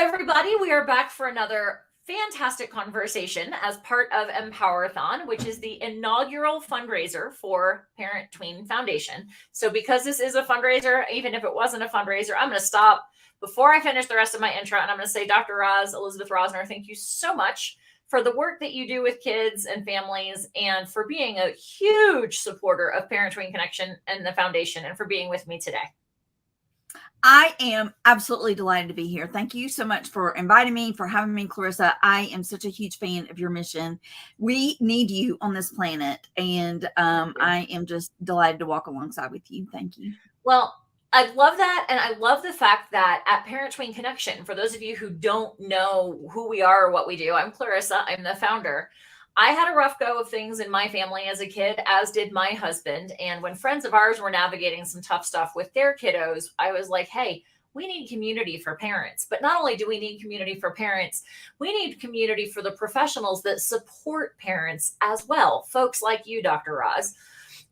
everybody. We are back for another fantastic conversation as part of Empower-a-thon, which is the inaugural fundraiser for Parent Tween Foundation. So because this is a fundraiser, even if it wasn't a fundraiser, I'm going to stop before I finish the rest of my intro, and I'm going to say, Dr. Roz, Elizabeth Rosner, thank you so much for the work that you do with kids and families, and for being a huge supporter of Parent Tween Connection and the foundation, and for being with me today. I am absolutely delighted to be here. Thank you so much for inviting me, for having me, Clarissa. I am such a huge fan of your mission. We need you on this planet, and I am just delighted to walk alongside with you. Thank you. Well, I love that, and I love the fact that at Parent Tween Connection, for those of you who don't know who we are or what we do, I'm Clarissa. I'm the founder. I had a rough go of things in my family as a kid, as did my husband. And when friends of ours were navigating some tough stuff with their kiddos, I was like, hey, we need community for parents. But not only do we need community for parents, we need community for the professionals that support parents as well. Folks like you, Dr. Roz.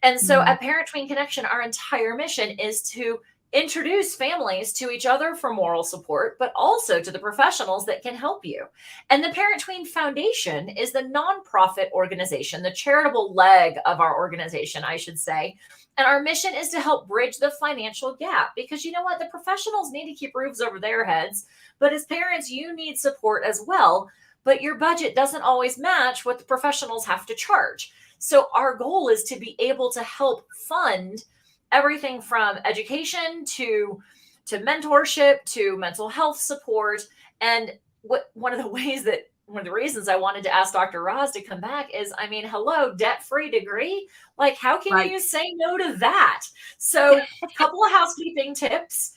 And so at Parent Tween Connection, our entire mission is to introduce families to each other for moral support, but also to the professionals that can help you. And the Parent Tween Foundation is the nonprofit organization, the charitable leg of our organization, I should say. And our mission is to help bridge the financial gap, because you know what? The professionals need to keep roofs over their heads, but as parents, you need support as well. But your budget doesn't always match what the professionals have to charge. So our goal is to be able to help fund everything from education to mentorship to mental health support. And one of the reasons I wanted to ask Dr. Roz to come back is, I mean, hello, debt-free degree. Like, how can you say no to that? So a couple of housekeeping tips.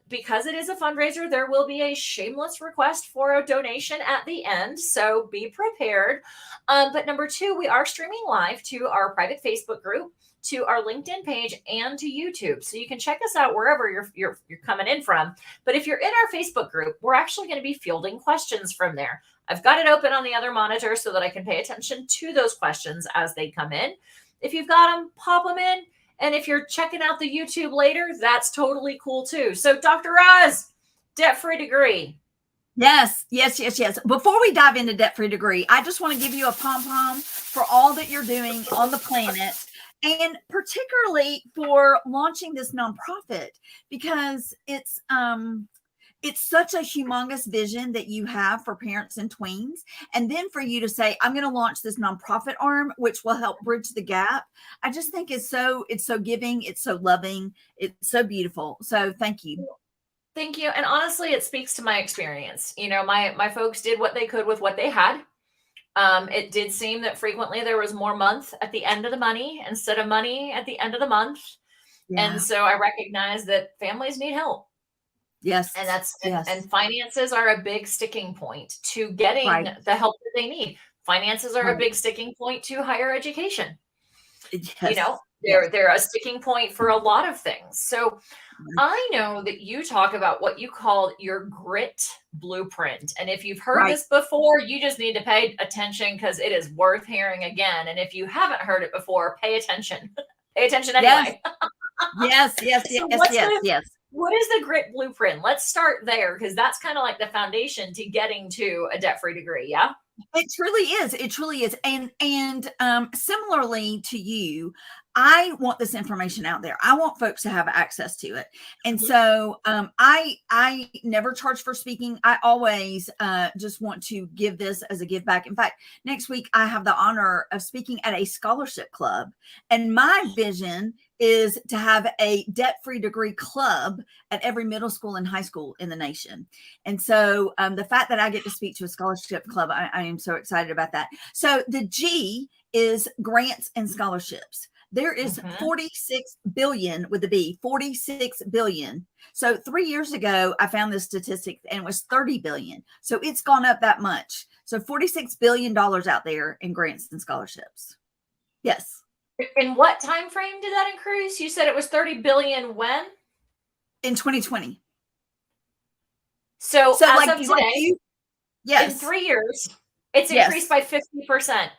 Because it is a fundraiser, there will be a shameless request for a donation at the end. So be prepared. But number two, we are streaming live to our private Facebook group, to our LinkedIn page, and to YouTube. So you can check us out wherever you're coming in from. But if you're in our Facebook group, we're actually going to be fielding questions from there. I've got it open on the other monitor so that I can pay attention to those questions as they come in. If you've got them, pop them in. And if you're checking out the YouTube later, that's totally cool too. So Dr. Roz, debt-free degree. Yes. Before we dive into debt-free degree, I just want to give you a pom-pom for all that you're doing on the planet, and particularly for launching this nonprofit, because it's such a humongous vision that you have for parents and tweens. And then for you to say, I'm going to launch this nonprofit arm, which will help bridge the gap. I just think it's so giving. It's so loving. It's so beautiful. So thank you. Thank you. And honestly, it speaks to my experience. You know, my folks did what they could with what they had. It did seem that frequently there was more month at the end of the money instead of money at the end of the month. Yeah. And so I recognize that families need help. Yes. And and finances are a big sticking point to getting the help that they need. Finances are a big sticking point to higher education. Yes. You know, they're a sticking point for a lot of things. So I know that you talk about what you call your grit blueprint. And if you've heard this before, you just need to pay attention, because it is worth hearing again. And if you haven't heard it before, pay attention. Pay attention anyway. Yes. What is the grit blueprint? Let's start there, because that's kind of like the foundation to getting to a debt-free degree. Yeah. It truly is. It truly is. And similarly to you, I want this information out there. I want folks to have access to it. And so I never charge for speaking. I always just want to give this as a give back. In fact, next week I have the honor of speaking at a scholarship club. And my vision is to have a debt-free degree club at every middle school and high school in the nation. And so the fact that I get to speak to a scholarship club, I am so excited about that. So the G is grants and scholarships. There is 46 billion with a B, 46 billion. So 3 years ago, I found this statistic, and it was 30 billion. So it's gone up that much. So $46 billion out there in grants and scholarships. Yes. In what time frame did that increase? You said it was 30 billion when? In 2020. So as of today, in 3 years, it's increased by 50%.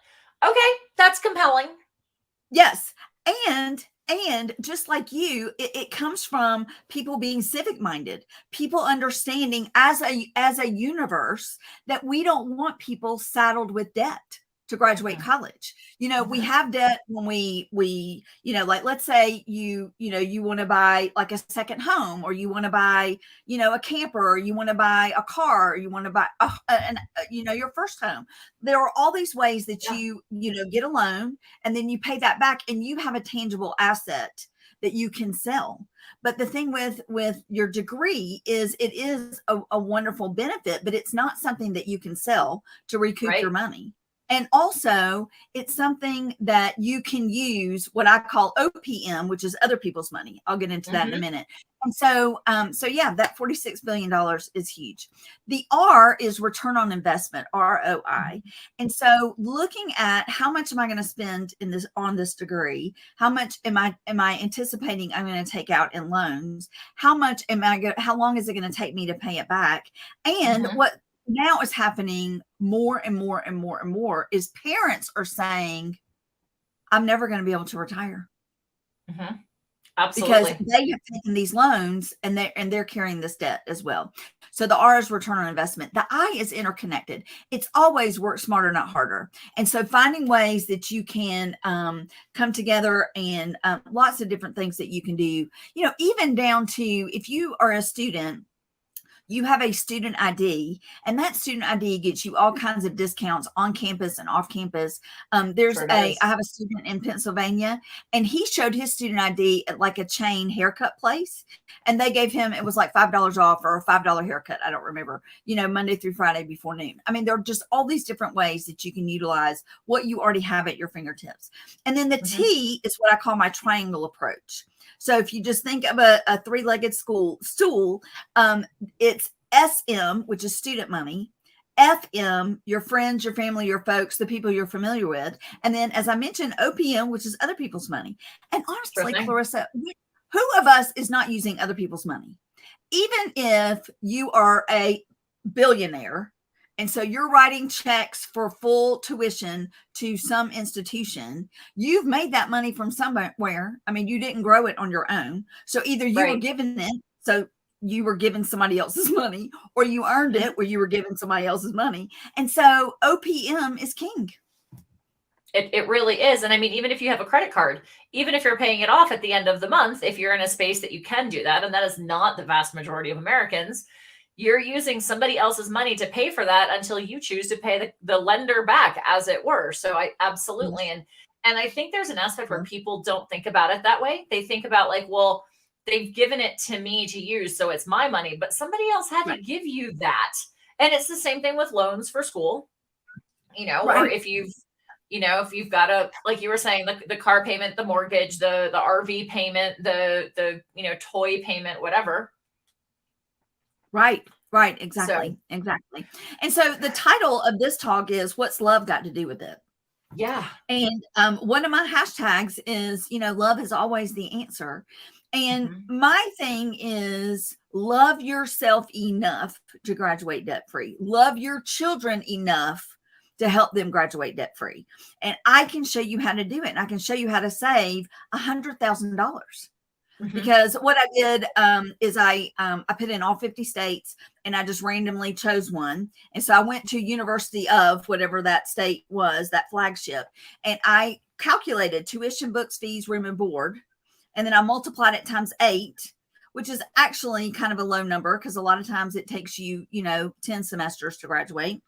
Okay, that's compelling. Yes. And And just like you, it comes from people being civic minded, people understanding as a universe that we don't want people saddled with debt to graduate Mhm. college. We Mhm. have debt when like let's say you want to buy like a second home, or you want to buy, a camper, or you want to buy a car, or you want to buy your first home. There are all these ways that Yeah. you get a loan, and then you pay that back, and you have a tangible asset that you can sell. But the thing with your degree is it is a wonderful benefit, but it's not something that you can sell to recoup your Right. money. And also, it's something that you can use what I call OPM, which is other people's money. I'll get into that in a Mhm. minute. And so yeah, that $46 billion is huge. The R is return on investment, ROI. Mhm. And so looking at how much am I going to spend on this degree? How much am I anticipating I'm going to take out in loans? How long is it going to take me to pay it back? And Mhm. what now is happening more and more and more and more is parents are saying, I'm never going to be able to retire Mhm. because Absolutely. they have taken these loans, and they're carrying this debt as well. So the R is return on investment. The I is interconnected. It's always work smarter, not harder. And so finding ways that you can come together, and lots of different things that you can do, even down to if you are a student, you have a student ID, and that student ID gets you all kinds of discounts on campus and off campus. Sure I does. have a student in Pennsylvania, and he showed his student ID at like a chain haircut place, and they gave him, it was like $5 off, or a $5 haircut. I don't remember, Monday through Friday before noon. I mean, there are just all these different ways that you can utilize what you already have at your fingertips. And then the Mhm. T is what I call my triangle approach. So if you just think of a three-legged stool, it's SM, which is student money, FM, your friends, your family, your folks, the people you're familiar with. And then, as I mentioned, OPM, which is other people's money. And Sure honestly, thing. Clarissa, who of us is not using other people's money? Even if you are a billionaire, and so you're writing checks for full tuition to some institution, you've made that money from somewhere. I mean, you didn't grow it on your own. So either you were Right. given it, so you were giving somebody else's money, or you earned Mhm. it where you were giving somebody else's money. And so OPM is king. It really is. And I mean, even if you have a credit card, even if you're paying it off at the end of the month, if you're in a space that you can do that, and that is not the vast majority of Americans, you're using somebody else's money to pay for that until you choose to pay the lender back, as it were. So I absolutely, Yes. and I think there's an aspect where Yes. people don't think about it that way. They think about like, well, they've given it to me to use, so it's my money, but somebody else had to Right. give you that. And it's the same thing with loans for school, or Right. if you've got a, like you were saying, the car payment, the mortgage, the RV payment, the toy payment, whatever. Right. Right. So Exactly. Exactly. And so the title of this talk is What's Love Got to Do with It? yeah. And one of my hashtags is, love is always the answer. And Hmm. my thing is love yourself enough to graduate debt free. Love your children enough to help them graduate debt free. And I can show you how to do it. And I can show you how to save $100,000. Hmm. Because what I did is I put in all 50 states, and I just randomly chose one. And so I went to University of whatever that state was, that flagship, and I calculated tuition, books, fees, room and board, and then I multiplied it times 8, which is actually kind of a low number because a lot of times it takes you 10 semesters to graduate,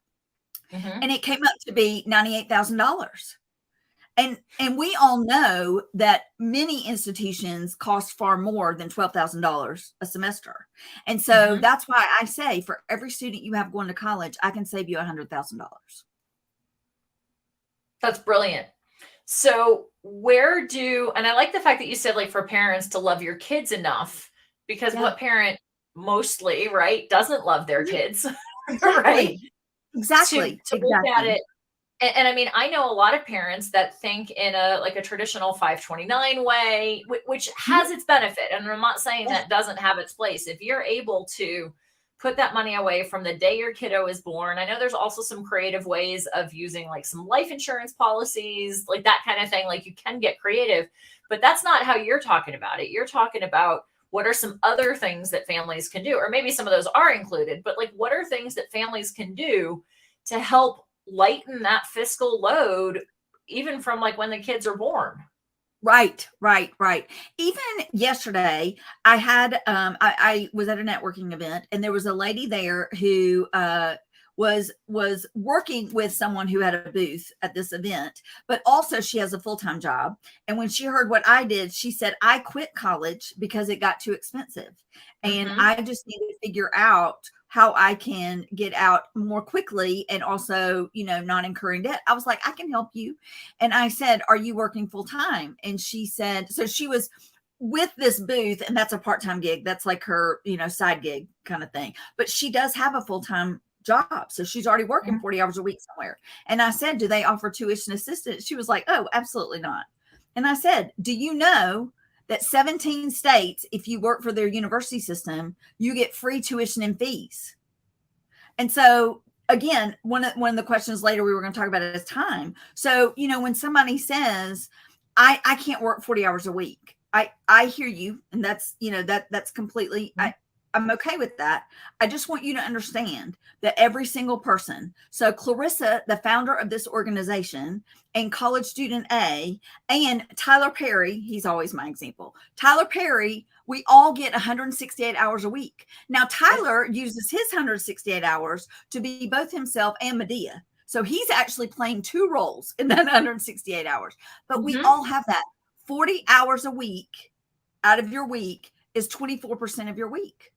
Hmm. and it came up to be $98,000. And we all know that many institutions cost far more than $12,000 a semester. And so Hmm. that's why I say for every student you have going to college, I can save you $100,000. That's brilliant. So and I like the fact that you said, like, for parents to love your kids enough, because Yeah. what parent mostly, right, doesn't love their Mhm. kids, right? Exactly. To Exactly. look at Exactly. it. And I mean, I know a lot of parents that think in a traditional 529 way, which Mhm. has its benefit. And I'm not saying Yes. that doesn't have its place. If you're able to put that money away from the day your kiddo is born, I know there's also some creative ways of using like some life insurance policies, like that kind of thing. Like you can get creative, But that's not how you're talking about it. You're talking about what are some other things that families can do, or maybe some of those are included, but like what are things that families can do to help lighten that fiscal load, even from like when the kids are born? Right, right, right. Even yesterday, I was at a networking event, and there was a lady there who was working with someone who had a booth at this event, but also she has a full-time job. And when she heard what I did, she said, I quit college because it got too expensive. And Mm-hmm. I just need to figure out how I can get out more quickly and also, not incurring debt. I was like, I can help you. And I said, are you working full time? And she said, so she was with this booth, and that's a part-time gig. That's like her, side gig kind of thing. But she does have a full-time job. So she's already working 40 hours a week somewhere. And I said, do they offer tuition assistance? She was like, oh, absolutely not. And I said, do you know that 17 states, if you work for their university system, you get free tuition and fees? And so again, one of the questions later we were going to talk about is time. So, when somebody says, I can't work 40 hours a week, I hear you. And that's, that's completely, I'm okay with that. I just want you to understand that every single person, so Clarissa, the founder of this organization, and college student A, and Tyler Perry, he's always my example. Tyler Perry, we all get 168 hours a week. Now, Tyler uses his 168 hours to be both himself and Medea. So he's actually playing two roles in that 168 hours. But we all have that. 40 hours a week out of your week is 24% of your week.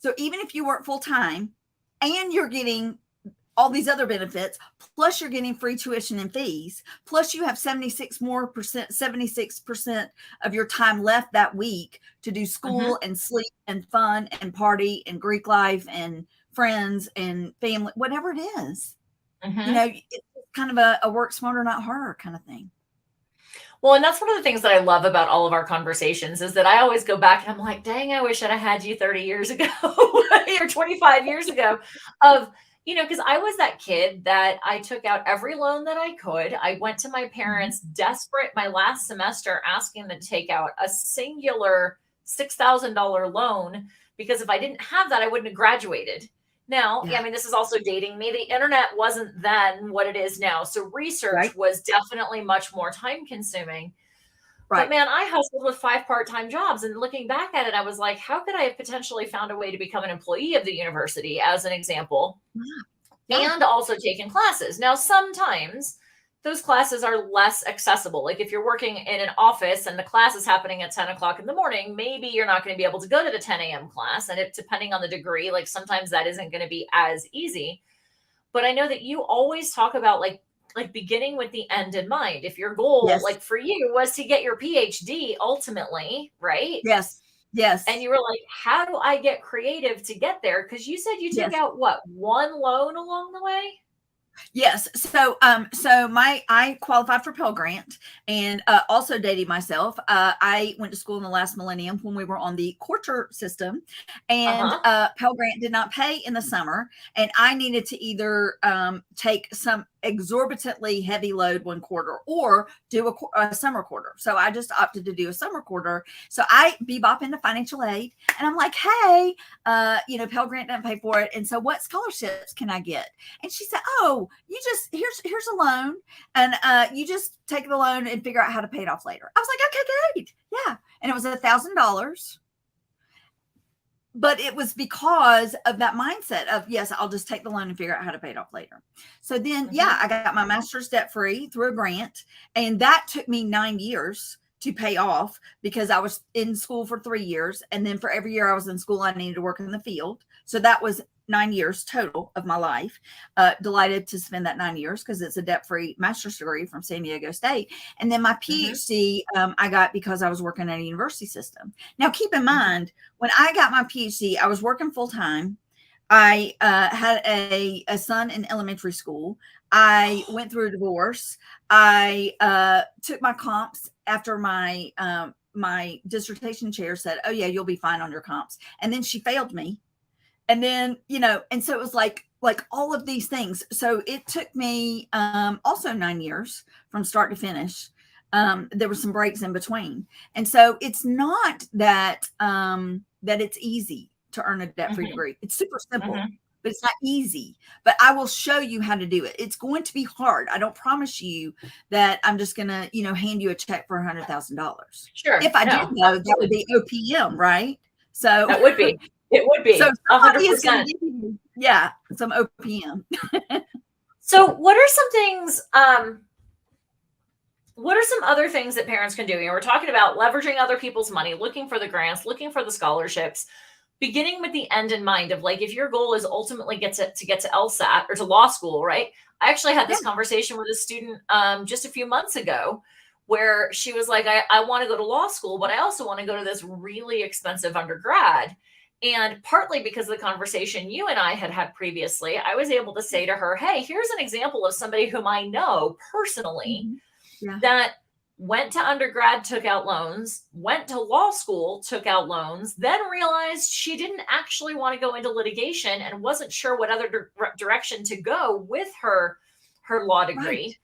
So even if you work full time and you're getting all these other benefits, plus you're getting free tuition and fees, plus you have 76% of your time left that week to do school and sleep and fun and party and Greek life and friends and family, whatever it is. It's kind of a work smarter, not harder kind of thing. Well, and that's one of the things that I love about all of our conversations is that I always go back and I'm like, dang, I wish I'd have had you 30 years ago or 25 years ago of, because I was that kid that I took out every loan that I could. I went to my parents desperate my last semester asking them to take out a singular $6,000 loan because if I didn't have that, I wouldn't have graduated. Now, I mean, this is also dating me. The internet wasn't then what it is now. So research was definitely much more time consuming. But man, I hustled with 5 part-time jobs. And looking back at it, I was like, how could I have potentially found a way to become an employee of the university, as an example, and also taken classes? Now, sometimes those classes are less accessible. Like if you're working in an office and the class is happening at 10 o'clock in the morning, maybe you're not going to be able to go to the 10 a.m. class. And depending on the degree, like sometimes that isn't going to be as easy. But I know that you always talk about like beginning with the end in mind. If your goal, like for you, was to get your PhD ultimately, right? Yes. And you were like, how do I get creative to get there? Because you said you took out what, one loan along the way? Yes. So, I qualified for Pell Grant and also dating myself. I went to school in the last millennium when we were on the quarter system, and Pell Grant did not pay in the summer, and I needed to either take some exorbitantly heavy load one quarter or do a summer quarter. So I just opted to do a summer quarter. So I bebop into financial aid, and I'm like, hey, Pell Grant didn't pay for it, and so what scholarships can I get? And she said, oh, you just here's a loan, and you just take the loan and figure out how to pay it off later. I was like, okay, great, yeah. And it was $1,000, but it was because of that mindset of, yes, I'll just take the loan and figure out how to pay it off later. So then, I got my master's debt free through a grant, and that took me 9 years to pay off because I was in school for 3 years, and then for every year I was in school, I needed to work in the field. So that was 9 years total of my life. Delighted to spend that 9 years because it's a debt-free master's degree from San Diego State. And then my PhD, I got because I was working at a university system. Now, keep in mind, when I got my PhD, I was working full-time. I had a son in elementary school. I went through a divorce. I took my comps after my my dissertation chair said, oh, yeah, you'll be fine on your comps. And then she failed me. And then, and so it was like all of these things. So it took me also 9 years from start to finish there were some breaks in between. And so it's not that that it's easy to earn a debt-free Mm-hmm. degree. It's super simple, Mm-hmm. but it's not easy. But I will show you how to do it. It's going to be hard. I don't promise you that I'm just going to, hand you a check for $100,000. Sure. If I did, No, though, that would absolutely. be OPM, right? So, That would be. It would so be somebody is going 100%. to give you, yeah, some OPM. So what are some things, what are some other things that parents can do? We're talking about leveraging other people's money, looking for the grants, looking for the scholarships, beginning with the end in mind of like, if your goal is ultimately get to get to LSAT or to law school, right? I actually had this Yeah. conversation with a student just a few months ago where she was like, I want to go to law school, but I also want to go to this really expensive undergrad. And partly because of the conversation you and I had previously, I was able to say to her, hey, here's an example of somebody whom I know personally Yeah. that went to undergrad, took out loans, went to law school, took out loans, then realized she didn't actually want to go into litigation and wasn't sure what other direction to go with her law degree. Right.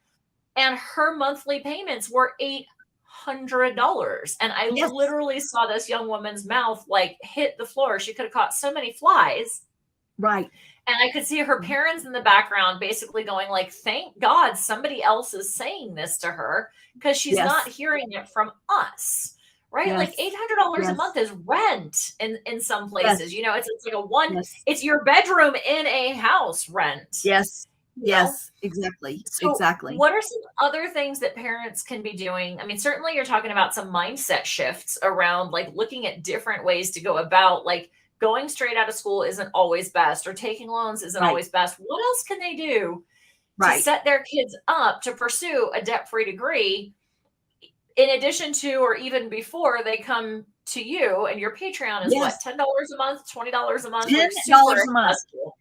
And her monthly payments were $800. And I Yes. literally saw this young woman's mouth like hit the floor. She could have caught so many flies. Right. And I could see her parents in the background basically going like, thank God somebody else is saying this to her because she's Yes. not hearing it from us. Right? Yes. Like $800 Yes. a month is rent in some places. Yes. It's like a one, Yes. it's your bedroom in a house rent. Yes. You know? Yes. Exactly. So Exactly. what are some other things that parents can be doing? I mean, certainly you're talking about some mindset shifts around like looking at different ways to go about like going straight out of school isn't always best or taking loans isn't Right. always best. What else can they do to Right. set their kids up to pursue a debt-free degree in addition to or even before they come to you? And your Patreon is what, Yes. $10 a month, $20 a month, like $10 super a month. accessible.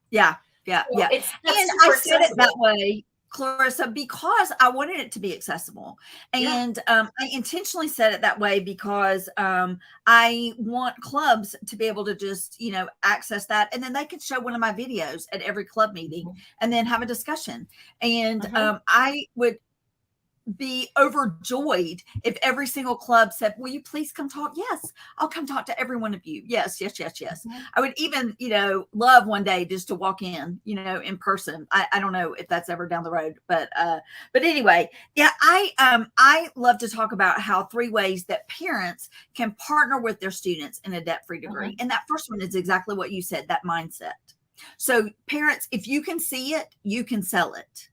Yeah. Yeah. So Yeah. that's And super I said it that accessible. way, Clarissa, because I wanted it to be accessible. Yeah. And I intentionally said it that way because I want clubs to be able to just, access that. And then they could show one of my videos at every club meeting and then have a discussion. And I would be overjoyed if every single club said, will you please come talk? Yes, I'll come talk to every one of you. Yes, yes, yes, yes. I would even, love one day just to walk in person. I don't know if that's ever down the road, but anyway, yeah, I love to talk about how 3 ways that parents can partner with their students in a debt-free degree. And that first one is exactly what you said, that mindset. So parents, if you can see it, you can sell it.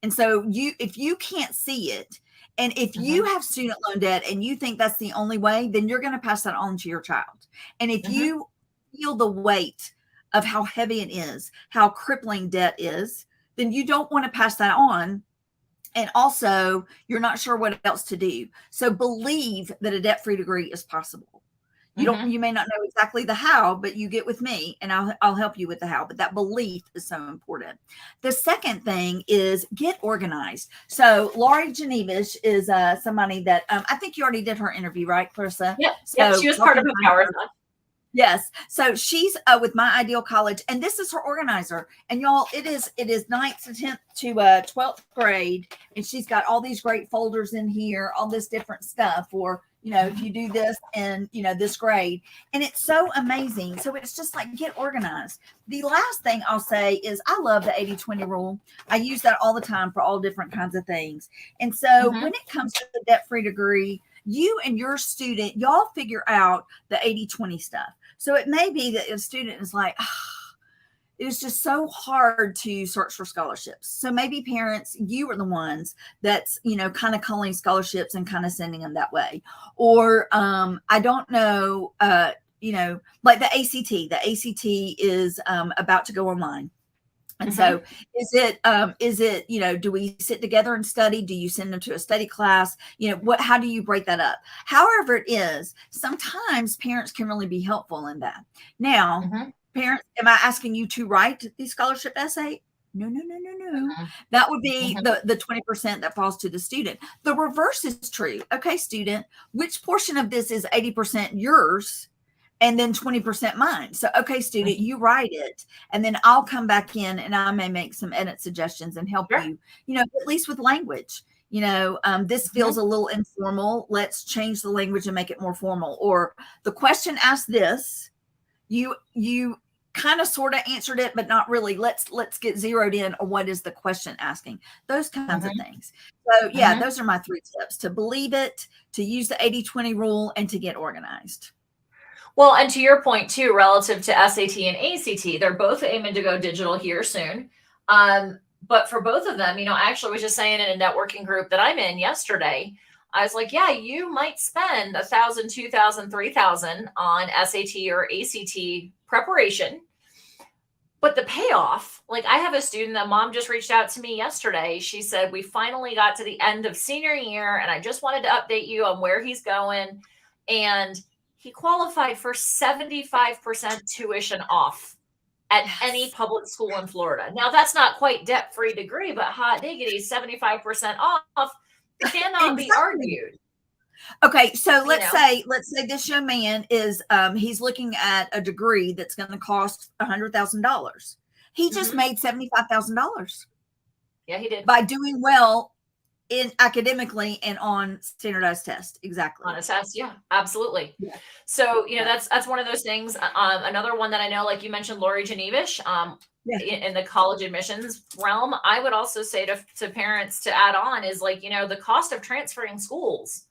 And so if you can't see it, and if you have student loan debt and you think that's the only way, then you're going to pass that on to your child. And if you feel the weight of how heavy it is, how crippling debt is, then you don't want to pass that on. And also, you're not sure what else to do. So believe that a debt-free degree is possible. You may not know exactly the how, but you get with me and I'll help you with the how. But that belief is so important. The second thing is get organized. So Laurie Genevish is somebody that I think you already did her interview, right, Clarissa? Yep. So Yep. She was part of a power. Yes. So she's with My Ideal College, and this is her organizer. And y'all, it is 9th to 10th to 12th grade, and she's got all these great folders in here, all this different stuff for, if you do this in, this grade. And it's so amazing. So it's just like, get organized. The last thing I'll say is I love the 80-20 rule. I use that all the time for all different kinds of things. And so when it comes to the debt-free degree, you and your student, y'all figure out the 80-20 stuff. So it may be that a student is like, it is just so hard to search for scholarships. So maybe parents, you are the ones that's, kind of calling scholarships and kind of sending them that way. Or I don't know, like the ACT. The ACT is about to go online. And so is it, do we sit together and study? Do you send them to a study class? How do you break that up? However it is, sometimes parents can really be helpful in that. Now, parents, am I asking you to write the scholarship essay? No. That would be the 20% that falls to the student. The reverse is true. Okay, student, which portion of this is 80% yours? And then 20% mine. So, okay, student, you write it, and then I'll come back in and I may make some edit suggestions and help you, at least with language. This Mhm. feels a little informal. Let's change the language and make it more formal. Or the question asked this, you kind of sort of answered it, but not really. Let's get zeroed in on what is the question asking. Those kinds of Mhm. things. So yeah, Mhm. those are my 3 tips: to believe it, to use the 80-20 rule, and to get organized. Well, and to your point too, relative to SAT and ACT, they're both aiming to go digital here soon. But for both of them, I actually was just saying in a networking group that I'm in yesterday, I was like, yeah, you might spend 1,000, 2,000, 3,000 on SAT or ACT preparation, but the payoff, like I have a student that mom just reached out to me yesterday. She said, we finally got to the end of senior year and I just wanted to update you on where he's going. And he qualified for 75% tuition off at any Yes, public school in Florida. Now that's not quite debt-free degree, but hot diggity, 75% off cannot be exactly. argued, Okay, so you know? let's say this young man is he's looking at a degree that's going to cost $100,000. He just Hmm. made $75,000 Yeah, he did. by doing well in academically and on standardized test. On Exactly. a test, yeah, absolutely. Yeah. So, Yeah. that's one of those things. Another one that I know, like you mentioned, Lori Genevish, Yeah. in the college admissions realm, I would also say to parents to add on is like, the cost of transferring schools.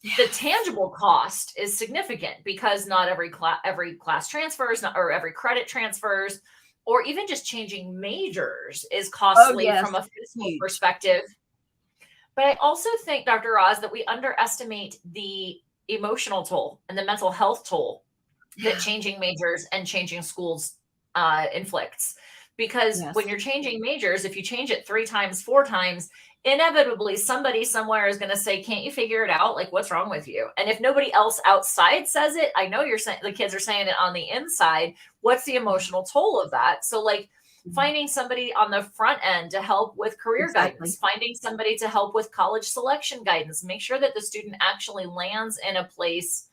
The Yes. tangible cost is significant because not every class transfers, or every credit transfers, or even just changing majors is Oh, costly yes. from a fiscal Huge. perspective. But I also think, Dr. Oz, that we underestimate the emotional toll and the mental health toll that Yeah. changing majors and changing schools inflicts. Because when Yes. you're changing majors, if you change it 3 times, 4 times, inevitably somebody somewhere is going to say, "Can't you figure it out? Like, what's wrong with you?" And if nobody else outside says it, I know you're saying the kids are saying it on the inside. What's the Yeah. emotional toll of that? So, like, Mhm. finding somebody on the front end to help with career Exactly. guidance, finding somebody to help with college selection guidance, make sure that the student actually lands in a place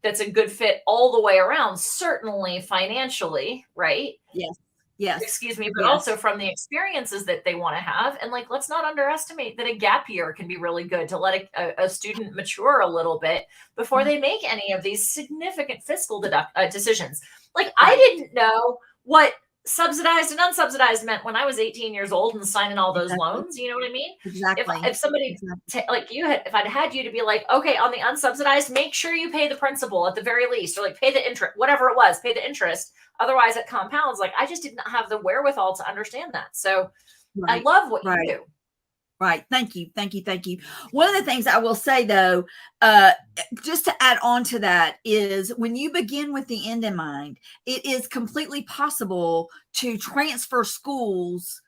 that's a good fit all the way around, certainly financially, right? Yes. Yes. Excuse me, but also Yes. from the experiences that they want to have. And like, let's not underestimate that a gap year can be really good to let a student mature a little bit before Yeah. they make any of these significant fiscal decisions. Like, I Right. didn't know what subsidized and unsubsidized meant when I was 18 years old and signing all those Exactly. loans. You know what I mean? If Exactly. if somebody Exactly. like you had, if I'd had you to be like, okay, on the unsubsidized, make sure you pay the principal at the very least, or like pay the interest, whatever it was, pay the interest. Otherwise, it compounds. Like, I just didn't have the wherewithal to understand that. So I Right. love what you Right. do. Right. Thank you. Thank you. Thank you. One of the things I will say though, just to add on to that, is when you begin with the end in mind, it is completely possible to transfer schools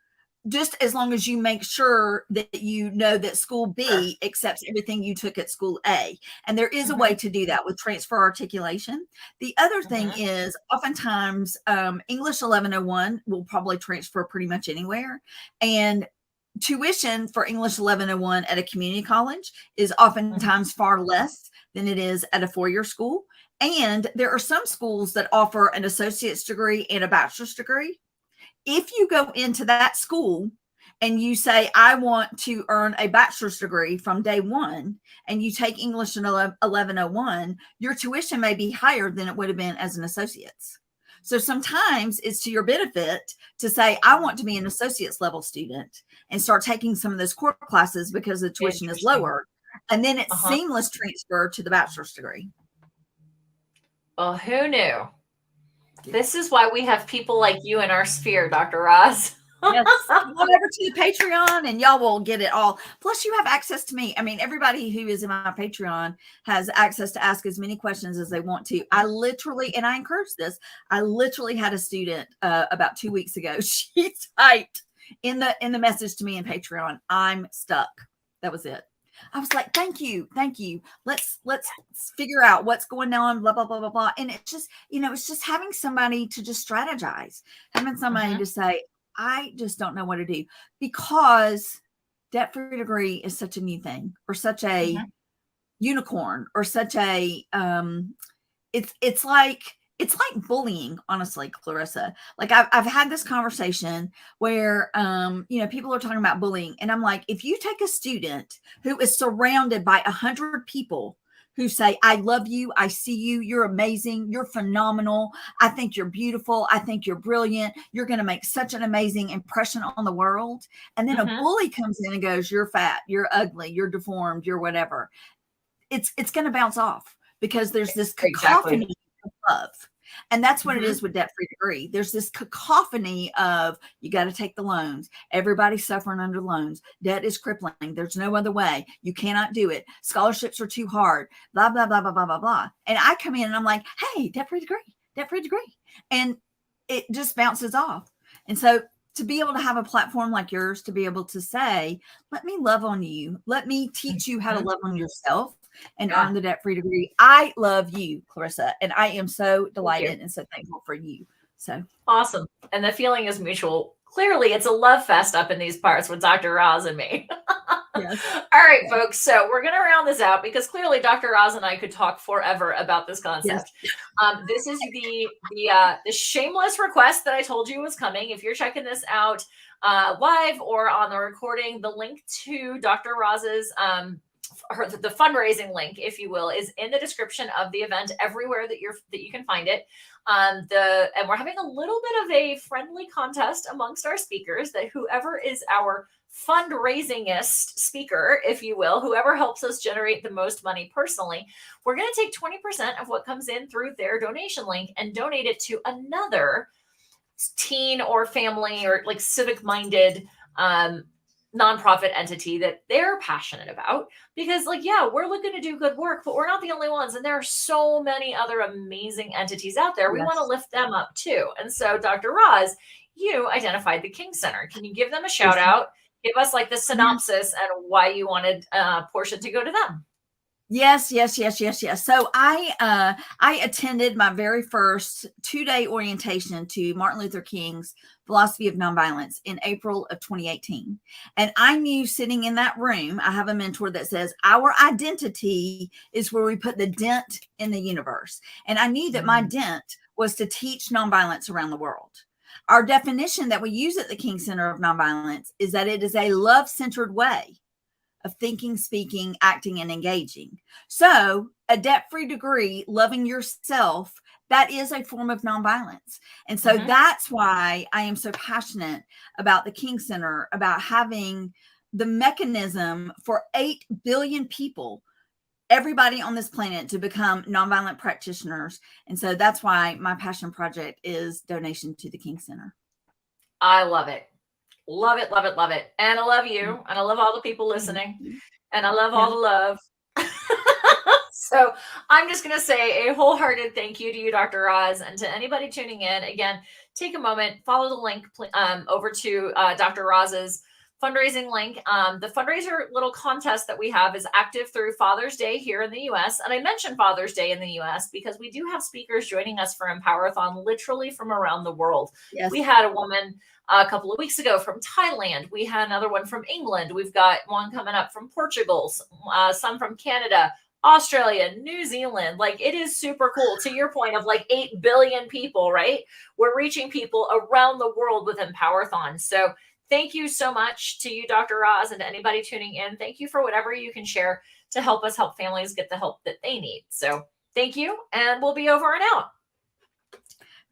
just as long as you make sure that you know that school Sure. B accepts everything you took at school A. And there is a way Mm-hmm. to do that with transfer articulation. The other thing Mm-hmm. is oftentimes English 1101 will probably transfer pretty much anywhere. And tuition for English 1101 at a community college is Mm-hmm. oftentimes far less than it is at a four-year school. And there are some schools that offer an associate's degree and a bachelor's degree. If you go into that school and you say, I want to earn a bachelor's degree from day one, and you take English in 1101, your tuition may be higher than it would have been as an associate's. So sometimes it's to your benefit to say, I want to be an associate's level student and start taking some of those core classes because the tuition is Interesting. lower. And then it's Uh-huh. seamless transfer to the bachelor's degree. Well, who knew? Yeah. This is why we have people like you in our sphere, Dr. Roz. Yes. Come on over to the Patreon and y'all will get it all. Plus, you have access to me. I mean, everybody who is in my Patreon has access to ask as many questions as they want to. I literally, and I encourage this, I literally had a student about 2 weeks ago. She typed in the message to me in Patreon, I'm stuck. That was it. I was like, thank you, thank you. Let's figure out what's going on, blah, blah, blah, blah, blah. And it's just, it's just having somebody to just strategize, having somebody Mm-hmm. to say, I just don't know what to do, because debt-free degree is such a new thing, or such a Mm-hmm. unicorn, or such a it's like it's like bullying, honestly, Clarissa. Like I've had this conversation where, people are talking about bullying, and I'm like, if you take a student who is surrounded by 100 people who say, I love you, I see you, you're amazing, you're phenomenal, I think you're beautiful, I think you're brilliant, you're going to make such an amazing impression on the world. And then a Mm-hmm. bully comes in and goes, you're fat, you're ugly, you're deformed, you're whatever. It's going to bounce off because there's this Exactly. cacophony of love. And that's what it Mm-hmm. is with debt free degree. There's this cacophony of you got to take the loans. Everybody's suffering under loans. Debt is crippling. There's no other way. You cannot do it. Scholarships are too hard. Blah, blah, blah, blah, blah, blah, blah. And I come in and I'm like, hey, debt free degree, debt free degree. And it just bounces off. And so to be able to have a platform like yours, to be able to say, let me love on you. Let me teach you how to love on yourself and Yeah. earn the debt free degree. I love you, Clarissa, and I am so delighted and so thankful for you. So Awesome. And the feeling is mutual. Clearly, it's a love fest up in these parts with Dr. Roz and me. yes. All right, folks. So we're going to round this out because clearly Dr. Roz and I could talk forever about this concept. Yes. This is the shameless request that I told you was coming. If you're checking this out live or on the recording, the link to Dr. Roz's the fundraising link, if you will, is in the description of the event everywhere that you can find it. And we're having a little bit of a friendly contest amongst our speakers, that whoever is our fundraisingist speaker, if you will, whoever helps us generate the most money personally, we're going to take 20% of what comes in through their donation link and donate it to another teen or family or like civic minded nonprofit entity that they're passionate about. Because we're looking to do good work, but we're not the only ones. And there are so many other amazing entities out there. We want to lift them up too. And so Dr. Roz, you identified the King Center. Can you give them a shout out? Give us like the synopsis and why you wanted a portion to go to them. Yes. So I attended my very first 2-day orientation to Martin Luther King's philosophy of nonviolence in April of 2018. And I knew sitting in that room, I have a mentor that says, our identity is where we put the dent in the universe. And I knew that my dent was to teach nonviolence around the world. Our definition that we use at the King Center of Nonviolence is that it is a love-centered way of thinking, speaking, acting, and engaging. So a debt-free degree, loving yourself, that is a form of nonviolence. And so that's why I am so passionate about the King Center, about having the mechanism for 8 billion people, everybody on this planet, to become nonviolent practitioners. And so that's why my passion project is donation to the King Center. I love it. Love it, love it, love it. And I love you. And I love all the people listening. And I love all the love. So I'm just going to say a wholehearted thank you to you, Dr. Roz, and to anybody tuning in. Again, take a moment, follow the link over to Dr. Roz's fundraising link. The fundraiser little contest that we have is active through Father's Day here in the U.S. And I mentioned Father's Day in the U.S. because we do have speakers joining us for Empower-a-thon literally from around the world. Yes. We had a woman a couple of weeks ago from Thailand. We had another one from England. We've got one coming up from Portugal, some from Canada, Australia, New Zealand. Like, it is super cool. To your point of like 8 billion people, right? We're reaching people around the world with Empower-a-thon. So thank you so much to you, Dr. Roz, and to anybody tuning in. Thank you for whatever you can share to help us help families get the help that they need. So thank you, and we'll be over and out.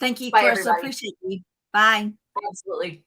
Thank you, Bye, Clarissa. everybody. Appreciate you. Bye. Absolutely.